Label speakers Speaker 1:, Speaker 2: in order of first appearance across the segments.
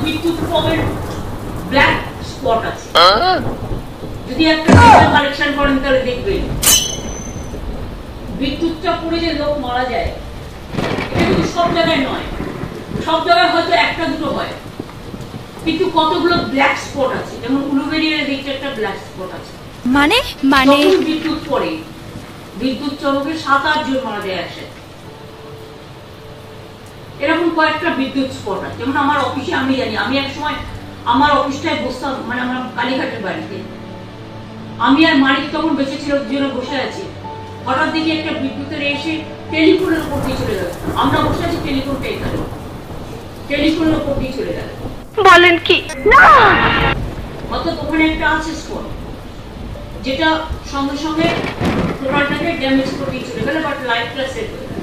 Speaker 1: বিদ্যুৎ পমের black spot আছে। যদি একটা কালেকশন করেন তাহলে দেখবেন বিদ্যুৎটা পড়ে যে লোক মারা যায়, এটা কিন্তু সব জায়গায় নয়, সব জায়গায় হয়তো একটা দুটো হয়, কিন্তু কতগুলো ব্ল্যাক স্পট আছে। যেমন উলুবেড়িয়ার দিকটা একটা ব্ল্যাক স্পট আছে। মানে বিদ্যুৎ পড়ে, বিদ্যুৎ চমকে 7-8 জন মারা যায় একসাথে। এরকম কয়েকটা বিদ্যুৎ স্পট আছে। যেমন আমার অফিসে আমি জানি, আমি এক সময় আমার অফিসটায় বসতাম, মানে আমার কালীঘাটের বাড়িতে, আমি আর মালিক তখন বেঁচে ছিল, দুজনে বসে আছি, হঠাৎ দেখি একটা বিদ্যুতের এসে টেলিফোনের উপর দিয়ে চলে গেল। আমরা বসে আছি, টেলিফোনটা এখানে, টেলিফোনের উপর দিয়ে চলে গেল। বলেন কি না, অর্থাৎ ওখানে একটা আছে স্পট যেটা সঙ্গে সঙ্গে টোটালটাকে ড্যামেজ করে দিয়ে চলে গেল, বাট লাইফটা সেভ হয়ে গেল।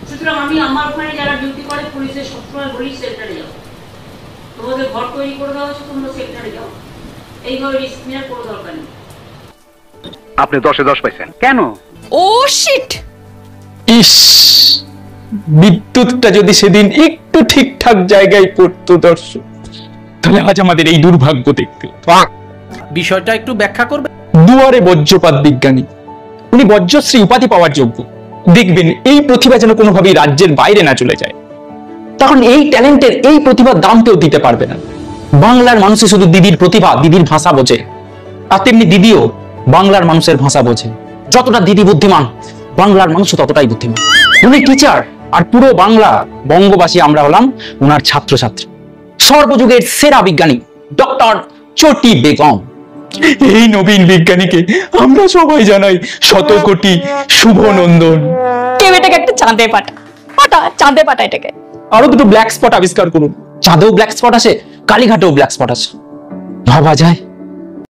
Speaker 1: সুতরাং আমি আমার ওখানে যারা ডিউটি করে পুলিশের সবসময় বলি সেক্টরে যাও, তোমাদের ঘর তৈরি করে দেওয়া হচ্ছে, তোমরা সেক্টরে যাও, এইভাবে রিস্ক নেওয়ার কোনো দরকার নেই।
Speaker 2: আপনি 10-এ 10 পাইছেন কেন?
Speaker 3: ও শিট,
Speaker 4: ইস, বিদ্যুৎটা যদি সেদিন একটু ঠিকঠাক জায়গায় পড়তো দর্শক, তাহলে আজ আমাদের এই দুর্ভাগ্য দেখতে।
Speaker 5: বিষয়টা একটু ব্যাখ্যা করবে?
Speaker 4: দুয়ারে বজ্রপাত বিজ্ঞানী, উনি বজ্রশ্রী উপাধি পাওয়ার যোগ্য। দেখবেন এই প্রতিভা যেন কোনোভাবেই রাজ্যের বাইরে না চলে যায়, তখন এই ট্যালেন্টের, এই প্রতিভার দাম কেউ দিতে পারবে না। বাংলার মানুষই শুধু দিদির প্রতিভা, দিদির ভাষা বোঝে, আর তেমনি দিদিও বাংলার মানুষের ভাষা বোঝে। যতটা দিদি বুদ্ধিমান, বাংলার মানুষও ততটাই বুদ্ধিমান। উনি টিচার, আর পুরো বাংলা বঙ্গবাসী আমরা হলাম ওনার ছাত্রছাত্রী। সর্বযুগের সেরা বিজ্ঞানী ডক্টর চটি বেগম। এই নবীন বিজ্ঞানীকে আমরা সবাই জানাই শত কোটি শুভ নন্দন।
Speaker 3: কেউ এটাকে একটা চাঁদে পাটা পাটা, চাঁদে পাটা এটাকে।
Speaker 4: আরো দুটো ব্ল্যাক স্পট আবিষ্কার করুন। চাঁদেও ব্ল্যাক স্পট আছে, কালীঘাটেও ব্ল্যাক স্পট আছে। ভাবা যায়